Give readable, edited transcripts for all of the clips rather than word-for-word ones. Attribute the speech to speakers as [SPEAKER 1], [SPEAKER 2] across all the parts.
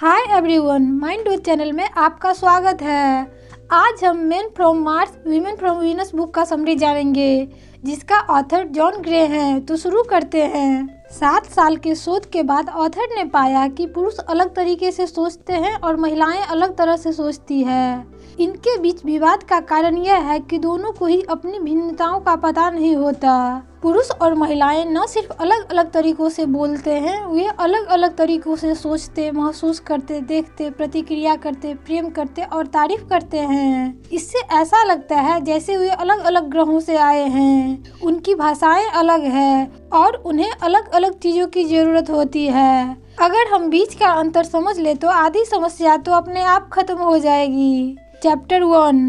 [SPEAKER 1] Hi everyone, mind do channel में आपका स्वागत है। आज हम main from Mars women from Venus book का समरी जानेंगे, जिसका ऑथर जॉन ग्रे हैं। तो शुरू करते हैं। 7 साल के शोध के बाद ऑथर ने पाया कि पुरुष अलग तरीके से सोचते हैं और महिलाएं अलग तरह से सोचती है। इनके बीच विवाद का कारण यह है कि दोनों को ही अपनी भिन्नताओं का पता नहीं होता। पुरुष और महिलाएं न सिर्फ अलग अलग तरीकों से बोलते हैं, वे अलग अलग तरीकों से सोचते, महसूस करते, देखते, प्रतिक्रिया करते, प्रेम करते और तारीफ करते हैं। इससे ऐसा लगता है जैसे वे अलग अलग ग्रहों से आए हैं। उनकी भाषाएं अलग है और उन्हें अलग अलग चीजों की जरूरत होती है। अगर हम बीच का अंतर समझ ले तो आधी समस्या तो अपने आप खत्म हो जाएगी। चैप्टर 1।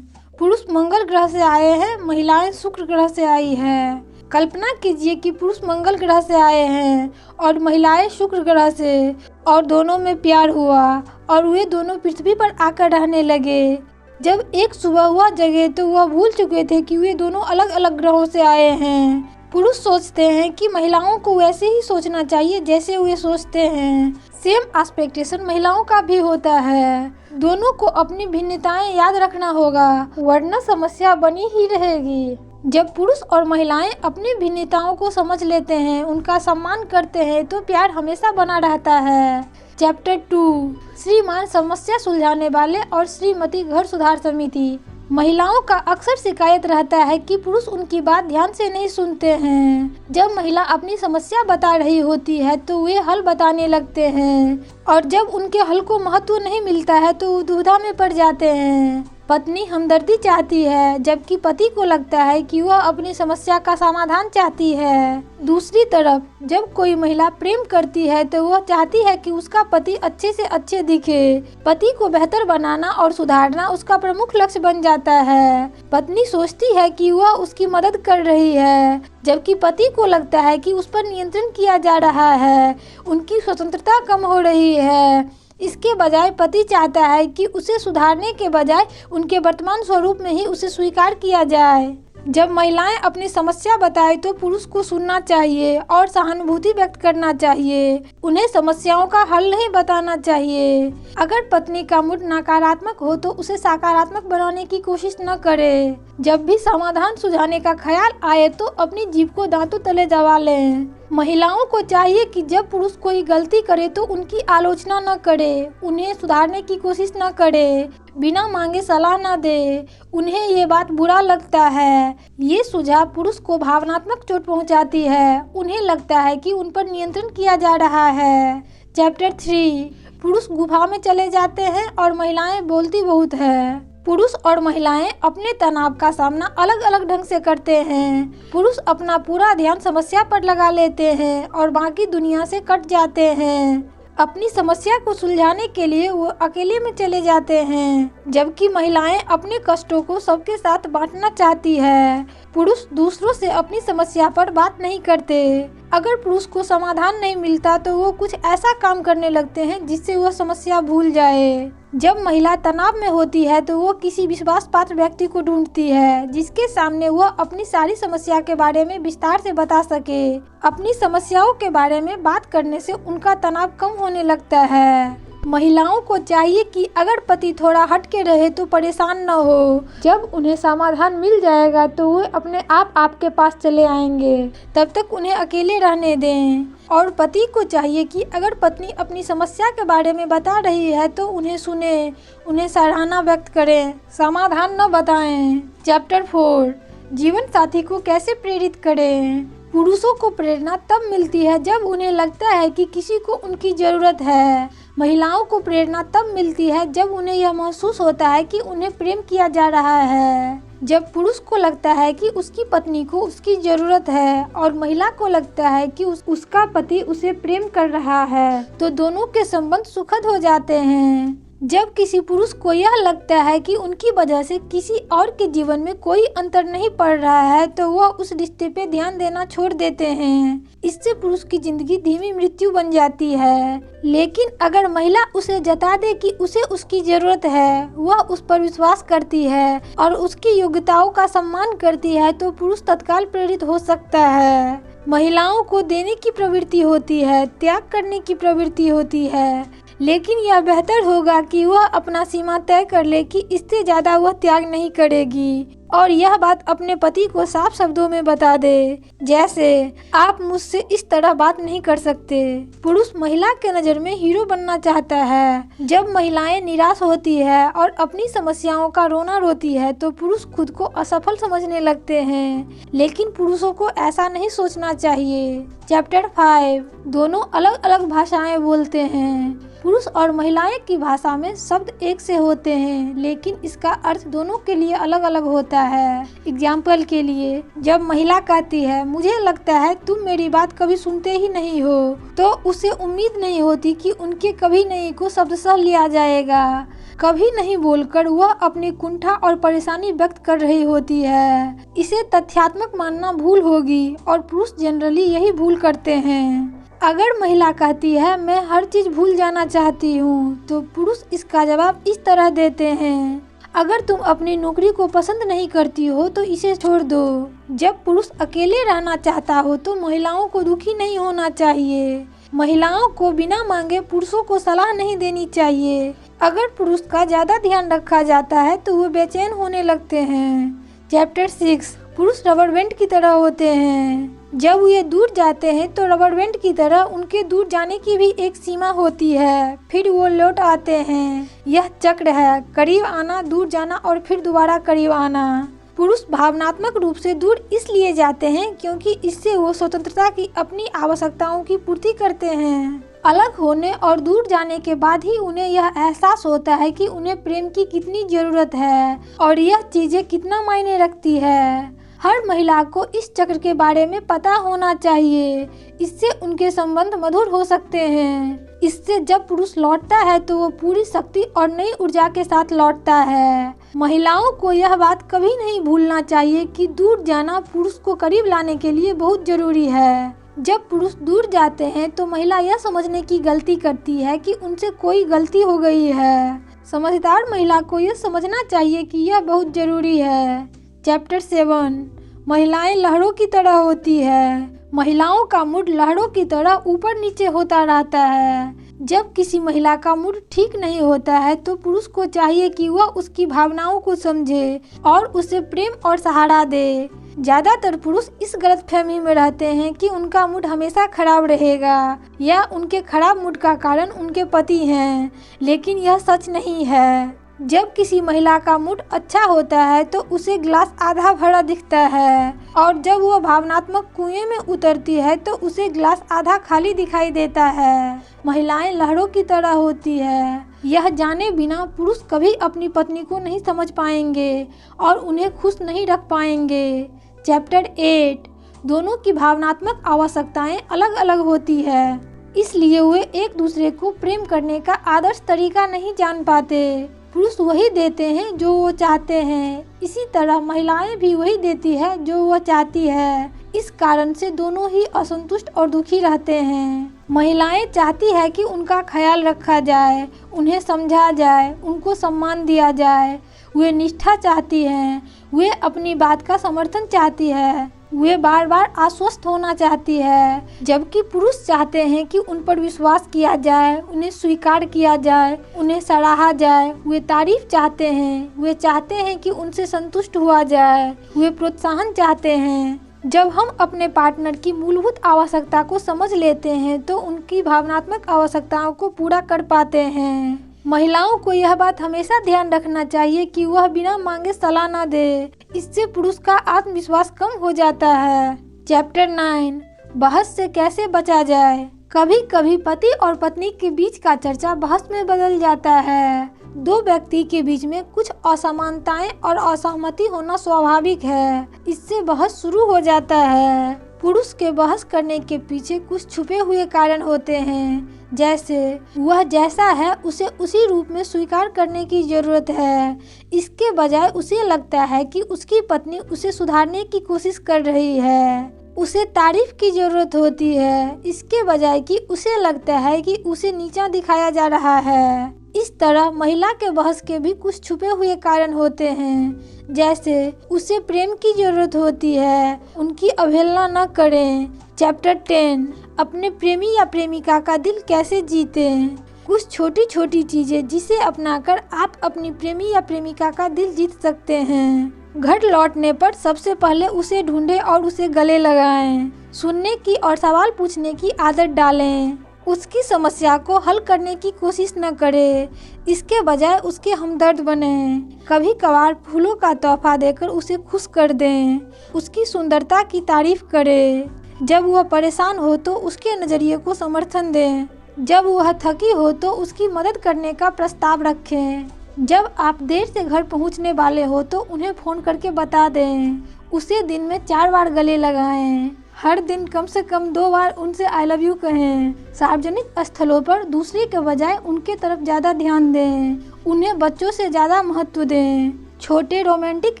[SPEAKER 1] पुरुष मंगल ग्रह से आए हैं, महिलाएं शुक्र ग्रह से आई है। कल्पना कीजिए कि पुरुष मंगल ग्रह से आए हैं और महिलाएं शुक्र ग्रह से, और दोनों में प्यार हुआ और वे दोनों पृथ्वी पर आकर रहने लगे। जब एक सुबह हुआ जगे तो वह भूल चुके थे कि वे दोनों अलग अलग ग्रहों से आए हैं। पुरुष सोचते हैं कि महिलाओं को वैसे ही सोचना चाहिए जैसे वे सोचते हैं। सेम एक्सपेक्टेशन महिलाओं का भी होता है। दोनों को अपनी भिन्नताएं याद रखना होगा, वरना समस्या बनी ही रहेगी। जब पुरुष और महिलाएं अपनी भिन्नताओं को समझ लेते हैं, उनका सम्मान करते हैं, तो प्यार हमेशा बना रहता है। चैप्टर 2। श्रीमान समस्या सुलझाने वाले और श्रीमती घर सुधार समिति। महिलाओं का अक्सर शिकायत रहता है कि पुरुष उनकी बात ध्यान से नहीं सुनते हैं। जब महिला अपनी समस्या बता रही होती है तो वे हल बताने लगते हैं, और जब उनके हल को महत्व नहीं मिलता है तो वो दुविधा में पड़ जाते हैं। पत्नी हमदर्दी चाहती है, जबकि पति को लगता है कि वह अपनी समस्या का समाधान चाहती है। दूसरी तरफ जब कोई महिला प्रेम करती है तो वह चाहती है कि उसका पति अच्छे से अच्छे दिखे। पति को बेहतर बनाना और सुधारना उसका प्रमुख लक्ष्य बन जाता है। पत्नी सोचती है कि वह उसकी मदद कर रही है, जबकि पति को लगता है कि उस पर नियंत्रण किया जा रहा है, उनकी स्वतंत्रता कम हो रही है। इसके बजाय पति चाहता है कि उसे सुधारने के बजाय उनके वर्तमान स्वरूप में ही उसे स्वीकार किया जाए। जब महिलाएं अपनी समस्या बताएं तो पुरुष को सुनना चाहिए और सहानुभूति व्यक्त करना चाहिए। उन्हें समस्याओं का हल नहीं बताना चाहिए। अगर पत्नी का मूड नकारात्मक हो तो उसे सकारात्मक बनाने की कोशिश न करे। जब भी समाधान सुझाने का ख्याल आए तो अपनी जीभ को दांतों तले दबा लें। महिलाओं को चाहिए कि जब पुरुष कोई गलती करे तो उनकी आलोचना न करे, उन्हें सुधारने की कोशिश न करे, बिना मांगे सलाह न दे। उन्हें ये बात बुरा लगता है। ये सुझाव पुरुष को भावनात्मक चोट पहुंचाती है। उन्हें लगता है कि उन पर नियंत्रण किया जा रहा है। चैप्टर 3। पुरुष गुफा में चले जाते हैं और महिलाएं बोलती बहुत है। पुरुष और महिलाएं अपने तनाव का सामना अलग अलग ढंग से करते हैं। पुरुष अपना पूरा ध्यान समस्या पर लगा लेते हैं और बाकी दुनिया से कट जाते हैं। अपनी समस्या को सुलझाने के लिए वो अकेले में चले जाते हैं, जबकि महिलाएं अपने कष्टों को सबके साथ बांटना चाहती है। पुरुष दूसरों से अपनी समस्या पर बात नहीं करते। अगर पुरुष को समाधान नहीं मिलता तो वो कुछ ऐसा काम करने लगते हैं जिससे वह समस्या भूल जाए। जब महिला तनाव में होती है तो वो किसी विश्वास पात्र व्यक्ति को ढूंढती है, जिसके सामने वह अपनी सारी समस्या के बारे में विस्तार से बता सके। अपनी समस्याओं के बारे में बात करने से उनका तनाव कम होने लगता है। महिलाओं को चाहिए कि अगर पति थोड़ा हट के रहे तो परेशान न हो। जब उन्हें समाधान मिल जाएगा तो वे अपने आप आपके पास चले आएंगे। तब तक उन्हें अकेले रहने दें। और पति को चाहिए कि अगर पत्नी अपनी समस्या के बारे में बता रही है तो उन्हें सुने, उन्हें सराहना व्यक्त करें, समाधान न बताएं। चैप्टर 4। जीवन साथी को कैसे प्रेरित करें। पुरुषों को प्रेरणा तब मिलती है जब उन्हें लगता है कि किसी को उनकी जरूरत है। महिलाओं को प्रेरणा तब मिलती है जब उन्हें यह महसूस होता है कि उन्हें प्रेम किया जा रहा है। जब पुरुष को लगता है कि उसकी पत्नी को उसकी जरूरत है और महिला को लगता है कि उसका पति उसे प्रेम कर रहा है, तो दोनों के संबंध सुखद हो जाते हैं। जब किसी पुरुष को यह लगता है कि उनकी वजह से किसी और के जीवन में कोई अंतर नहीं पड़ रहा है तो वह उस रिश्ते पे ध्यान देना छोड़ देते हैं। इससे पुरुष की जिंदगी धीमी मृत्यु बन जाती है। लेकिन अगर महिला उसे जता दे कि उसे उसकी जरूरत है, वह उस पर विश्वास करती है और उसकी योग्यताओं का सम्मान करती है, तो पुरुष तत्काल प्रेरित हो सकता है। महिलाओं को देने की प्रवृत्ति होती है, त्याग करने की प्रवृत्ति होती है, लेकिन यह बेहतर होगा कि वह अपना सीमा तय कर ले कि इससे ज्यादा वह त्याग नहीं करेगी और यह बात अपने पति को साफ शब्दों में बता दे, जैसे आप मुझसे इस तरह बात नहीं कर सकते। पुरुष महिला के नज़र में हीरो बनना चाहता है। जब महिलाएं निराश होती है और अपनी समस्याओं का रोना रोती है तो पुरुष खुद को असफल समझने लगते हैं, लेकिन पुरुषों को ऐसा नहीं सोचना चाहिए। चैप्टर 5 दोनों अलग अलग भाषाएं बोलते हैं। पुरुष और महिलाएं की भाषा में शब्द एक से होते हैं, लेकिन इसका अर्थ दोनों के लिए अलग अलग होता है। एग्जाम्पल के लिए, जब महिला कहती है मुझे लगता है तुम मेरी बात कभी सुनते ही नहीं हो, तो उसे उम्मीद नहीं होती कि उनके कभी नहीं को शब्दशः लिया जाएगा। कभी नहीं बोलकर वह अपनी कुंठा और परेशानी व्यक्त कर रही होती है। इसे तथ्यात्मक मानना भूल होगी और पुरुष जनरली यही भूल करते हैं। अगर महिला कहती है मैं हर चीज भूल जाना चाहती हूँ, तो पुरुष इसका जवाब इस तरह देते हैं, अगर तुम अपनी नौकरी को पसंद नहीं करती हो तो इसे छोड़ दो। जब पुरुष अकेले रहना चाहता हो तो महिलाओं को दुखी नहीं होना चाहिए। महिलाओं को बिना मांगे पुरुषों को सलाह नहीं देनी चाहिए। अगर पुरुष का ज्यादा ध्यान रखा जाता है तो वो बेचैन होने लगते हैं। चैप्टर 6 पुरुष रबर बैंड की तरह होते हैं। जब वे दूर जाते हैं तो रबर बैंड की तरह उनके दूर जाने की भी एक सीमा होती है, फिर वो लौट आते हैं। यह चक्र है, करीब आना, दूर जाना और फिर दोबारा करीब आना। पुरुष भावनात्मक रूप से दूर इसलिए जाते हैं क्योंकि इससे वो स्वतंत्रता की अपनी आवश्यकताओं की पूर्ति करते हैं। अलग होने और दूर जाने के बाद ही उन्हें यह एहसास होता है कि उन्हें प्रेम की कितनी जरूरत है और यह चीजें कितना मायने रखती है। हर महिला को इस चक्र के बारे में पता होना चाहिए, इससे उनके संबंध मधुर हो सकते हैं। इससे जब पुरुष लौटता है तो वो पूरी शक्ति और नई ऊर्जा के साथ लौटता है। महिलाओं को यह बात कभी नहीं भूलना चाहिए कि दूर जाना पुरुष को करीब लाने के लिए बहुत जरूरी है। जब पुरुष दूर जाते हैं तो महिला यह समझने की गलती करती है कि उनसे कोई गलती हो गई है। समझदार महिला को यह समझना चाहिए कि यह बहुत जरूरी है। चैप्टर 7 महिलाएं लहरों की तरह होती है। महिलाओं का मूड लहरों की तरह ऊपर नीचे होता रहता है। जब किसी महिला का मूड ठीक नहीं होता है तो पुरुष को चाहिए कि वह उसकी भावनाओं को समझे और उसे प्रेम और सहारा दे। ज्यादातर पुरुष इस गलतफहमी में रहते हैं कि उनका मूड हमेशा खराब रहेगा या उनके खराब मूड का कारण उनके पति हैं, लेकिन यह सच नहीं है। जब किसी महिला का मूड अच्छा होता है तो उसे ग्लास आधा भरा दिखता है और जब वह भावनात्मक कुएं में उतरती है तो उसे ग्लास आधा खाली दिखाई देता है। महिलाएं लहरों की तरह होती है। यह जाने बिना पुरुष कभी अपनी पत्नी को नहीं समझ पाएंगे और उन्हें खुश नहीं रख पाएंगे। चैप्टर 8 दोनों की भावनात्मक आवश्यकताएं अलग अलग होती है, इसलिए वे एक दूसरे को प्रेम करने का आदर्श तरीका नहीं जान पाते। पुरुष वही देते हैं जो वो चाहते हैं, इसी तरह महिलाएं भी वही देती है जो वह चाहती है। इस कारण से दोनों ही असंतुष्ट और दुखी रहते हैं। महिलाएं चाहती है कि उनका ख्याल रखा जाए, उन्हें समझा जाए, उनको सम्मान दिया जाए। वे निष्ठा चाहती हैं, वे अपनी बात का समर्थन चाहती है, वे बार बार आश्वस्त होना चाहती है। जबकि पुरुष चाहते हैं कि उन पर विश्वास किया जाए, उन्हें स्वीकार किया जाए, उन्हें सराहा जाए। वे तारीफ चाहते हैं, वे चाहते हैं कि उनसे संतुष्ट हुआ जाए, वे प्रोत्साहन चाहते हैं। जब हम अपने पार्टनर की मूलभूत आवश्यकता को समझ लेते हैं तो उनकी भावनात्मक आवश्यकताओं को पूरा कर पाते हैं। महिलाओं को यह बात हमेशा ध्यान रखना चाहिए कि वह बिना मांगे सलाह न दे, इससे पुरुष का आत्मविश्वास कम हो जाता है। चैप्टर 9 बहस से कैसे बचा जाए। कभी कभी पति और पत्नी के बीच का चर्चा बहस में बदल जाता है। दो व्यक्ति के बीच में कुछ असमानताएं और असहमति होना स्वाभाविक है, इससे बहस शुरू हो जाता है। पुरुष के बहस करने के पीछे कुछ छुपे हुए कारण होते हैं, जैसे वह जैसा है उसे उसी रूप में स्वीकार करने की जरूरत है। इसके बजाय उसे लगता है कि उसकी पत्नी उसे सुधारने की कोशिश कर रही है। उसे तारीफ की जरूरत होती है, इसके बजाय कि उसे लगता है कि उसे नीचा दिखाया जा रहा है। इस तरह महिला के बहस के भी कुछ छुपे हुए कारण होते हैं, जैसे उसे प्रेम की जरूरत होती है, उनकी अवहेलना न करें। चैप्टर 10 अपने प्रेमी या प्रेमिका का दिल कैसे जीतें। कुछ छोटी छोटी चीजें जिसे अपनाकर आप अपनी प्रेमी या प्रेमिका का दिल जीत सकते हैं। घर लौटने पर सबसे पहले उसे ढूंढें और उसे गले लगाएं। सुनने की और सवाल पूछने की आदत डालें। उसकी समस्या को हल करने की कोशिश न करें, इसके बजाय उसके हमदर्द बने। कभी कभार फूलों का तोहफा देकर उसे खुश कर दें। उसकी सुंदरता की तारीफ करें। जब वह परेशान हो तो उसके नज़रिए को समर्थन दें। जब वह थकी हो तो उसकी मदद करने का प्रस्ताव रखें। जब आप देर से घर पहुंचने वाले हो तो उन्हें फ़ोन करके बता दें। उसे दिन में 4 बार गले लगाएं। हर दिन कम से कम 2 बार उनसे आई लव यू कहें। सार्वजनिक स्थलों पर दूसरे के बजाय उनके तरफ ज़्यादा ध्यान दें। उन्हें बच्चों से ज़्यादा महत्व दें। छोटे रोमांटिक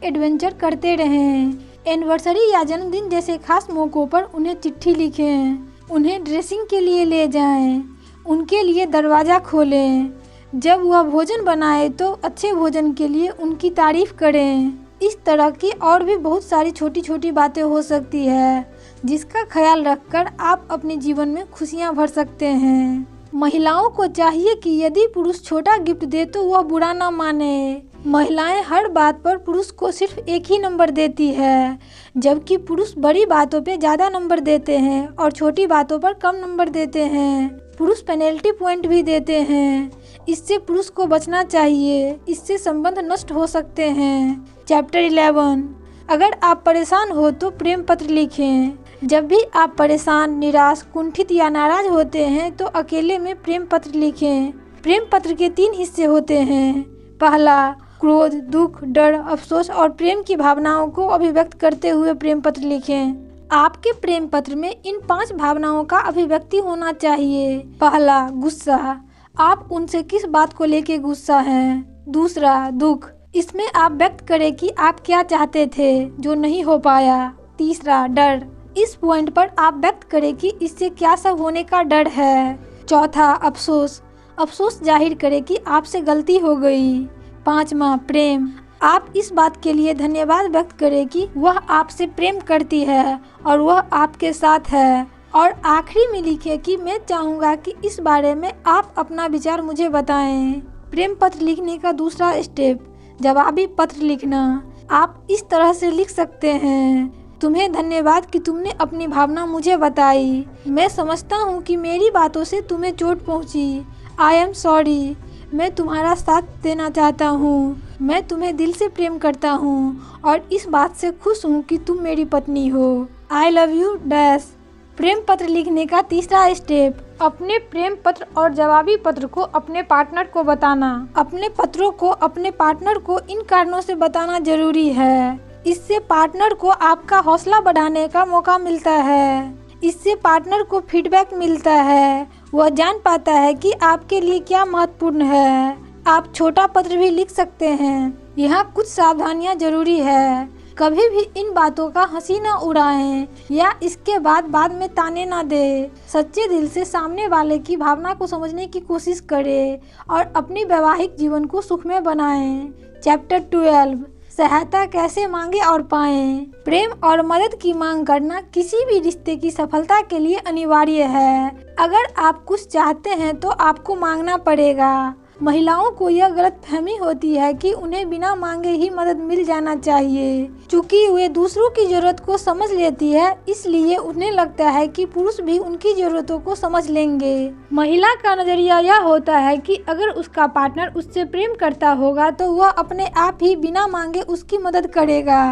[SPEAKER 1] एडवेंचर करते रहें। एनिवर्सरी या जन्मदिन जैसे खास मौक़ों पर उन्हें चिट्ठी लिखें। उन्हें ड्रेसिंग के लिए ले जाएं। उनके लिए दरवाज़ा खोलें। जब वह भोजन बनाए तो अच्छे भोजन के लिए उनकी तारीफ करें। इस तरह की और भी बहुत सारी छोटी छोटी बातें हो सकती है जिसका ख्याल रखकर आप अपने जीवन में खुशियां भर सकते हैं। महिलाओं को चाहिए कि यदि पुरुष छोटा गिफ्ट दे तो वह बुरा ना माने। महिलाएं हर बात पर पुरुष को सिर्फ एक ही नंबर देती है, जबकि पुरुष बड़ी बातों पे ज़्यादा नंबर देते हैं और छोटी बातों पर कम नंबर देते हैं। पुरुष पेनल्टी पॉइंट भी देते हैं। इससे पुरुष को बचना चाहिए, इससे संबंध नष्ट हो सकते हैं। चैप्टर 11। अगर आप परेशान हो तो प्रेम पत्र लिखें। जब भी आप परेशान, निराश, कुंठित या नाराज होते हैं तो अकेले में प्रेम पत्र लिखें। प्रेम पत्र के 3 हिस्से होते हैं। पहला, क्रोध, दुख, डर, अफसोस और प्रेम की भावनाओं को अभिव्यक्त करते हुए प्रेम पत्र लिखें। आपके प्रेम पत्र में इन 5 भावनाओं का अभिव्यक्ति होना चाहिए। पहला, गुस्सा। आप उनसे किस बात को लेके गुस्सा हैं। दूसरा, दुख। इसमें आप व्यक्त करें कि आप क्या चाहते थे जो नहीं हो पाया। तीसरा, डर। इस पॉइंट पर आप व्यक्त करें कि इससे क्या सब होने का डर है। चौथा, अफसोस। अफसोस जाहिर करें कि आपसे गलती हो गई। 5वां, प्रेम। आप इस बात के लिए धन्यवाद व्यक्त करें कि वह आपसे प्रेम करती है और वह आपके साथ है। और आखिरी में लिखे कि मैं चाहूँगा कि इस बारे में आप अपना विचार मुझे बताएं। प्रेम पत्र लिखने का दूसरा स्टेप, जवाबी पत्र लिखना। आप इस तरह से लिख सकते हैं। तुम्हें धन्यवाद कि तुमने अपनी भावना मुझे बताई। मैं समझता हूँ कि मेरी बातों से तुम्हें चोट पहुँची। I am sorry. मैं तुम्हारा साथ देना चाहता हूँ। मैं तुम्हें दिल से प्रेम करता हूँ और इस बात से खुश हूँ कि तुम मेरी पत्नी हो। I love you dash. प्रेम पत्र लिखने का तीसरा स्टेप, अपने प्रेम पत्र और जवाबी पत्र को अपने पार्टनर को बताना। अपने पत्रों को अपने पार्टनर को इन कारणों से बताना जरूरी है। इससे पार्टनर को आपका हौसला बढ़ाने का मौका मिलता है। इससे पार्टनर को फीडबैक मिलता है। वह जान पाता है कि आपके लिए क्या महत्वपूर्ण है। आप छोटा पत्र भी लिख सकते हैं। यहाँ कुछ सावधानियाँ जरूरी है। कभी भी इन बातों का हंसी न उड़ाएं या इसके बाद में ताने न दें। सच्चे दिल से सामने वाले की भावना को समझने की कोशिश करें और अपनी वैवाहिक जीवन को सुखमय बनाएं। चैप्टर 12, सहायता कैसे मांगे और पाएं। प्रेम और मदद की मांग करना किसी भी रिश्ते की सफलता के लिए अनिवार्य है। अगर आप कुछ चाहते हैं तो आपको मांगना पड़ेगा। महिलाओं को यह गलतफहमी होती है कि उन्हें बिना मांगे ही मदद मिल जाना चाहिए। चूँकि वे दूसरों की जरूरत को समझ लेती है, इसलिए उन्हें लगता है कि पुरुष भी उनकी जरूरतों को समझ लेंगे। महिला का नजरिया यह होता है कि अगर उसका पार्टनर उससे प्रेम करता होगा तो वह अपने आप ही बिना मांगे उसकी मदद करेगा।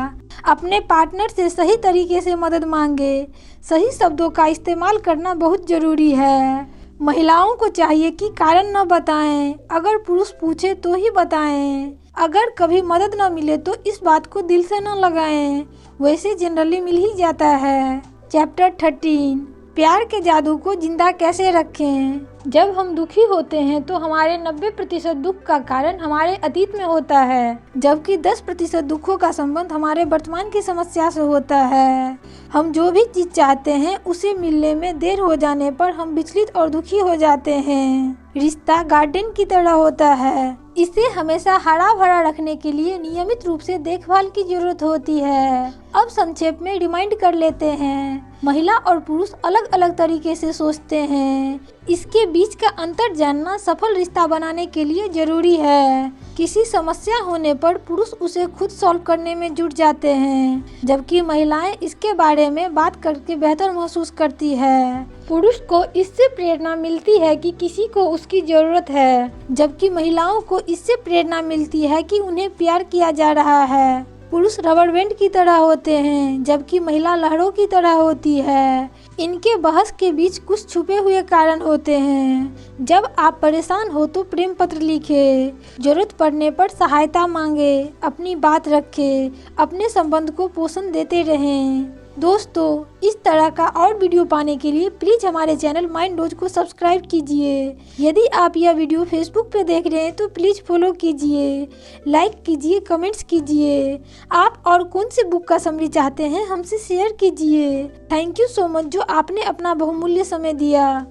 [SPEAKER 1] अपने पार्टनर से सही तरीके से मदद मांगे। सही शब्दों का इस्तेमाल करना बहुत जरूरी है। महिलाओं को चाहिए कि कारण न बताएं। अगर पुरुष पूछे तो ही बताएं। अगर कभी मदद न मिले तो इस बात को दिल से न लगाएं। वैसे जनरली मिल ही जाता है। चैप्टर 13, प्यार के जादू को जिंदा कैसे रखें। जब हम दुखी होते हैं तो हमारे 90% दुख का कारण हमारे अतीत में होता है, जबकि 10% दुखों का संबंध हमारे वर्तमान की समस्या से होता है। हम जो भी चीज चाहते हैं उसे मिलने में देर हो जाने पर हम विचलित और दुखी हो जाते हैं। रिश्ता गार्डन की तरह होता है। इसे हमेशा हरा भरा रखने के लिए नियमित रूप से देखभाल की जरूरत होती है। अब संक्षेप में रिमाइंड कर लेते हैं। महिला और पुरुष अलग अलग तरीके से सोचते हैं। इसके बीच का अंतर जानना सफल रिश्ता बनाने के लिए जरूरी है। किसी समस्या होने पर पुरुष उसे खुद सॉल्व करने में जुट जाते हैं, जबकि महिलाएं इसके बारे में बात करके बेहतर महसूस करती है। पुरुष को इससे प्रेरणा मिलती है कि किसी को उसकी जरूरत है, जबकि महिलाओं को इससे प्रेरणा मिलती है कि उन्हें प्यार किया जा रहा है। पुरुष रबर बैंड की तरह होते हैं, जबकि महिला लहरों की तरह होती है। इनके बहस के बीच कुछ छुपे हुए कारण होते हैं। जब आप परेशान हो तो प्रेम पत्र लिखें, जरूरत पड़ने पर सहायता मांगे, अपनी बात रखें, अपने संबंध को पोषण देते रहें। दोस्तों, इस तरह का और वीडियो पाने के लिए प्लीज़ हमारे चैनल माइंड डोज को सब्सक्राइब कीजिए। यदि आप यह वीडियो फेसबुक पे देख रहे हैं तो प्लीज़ फॉलो कीजिए, लाइक कीजिए, कमेंट्स कीजिए। आप और कौन सी बुक का समरी चाहते हैं हमसे शेयर कीजिए। थैंक यू सो मच जो आपने अपना बहुमूल्य समय दिया।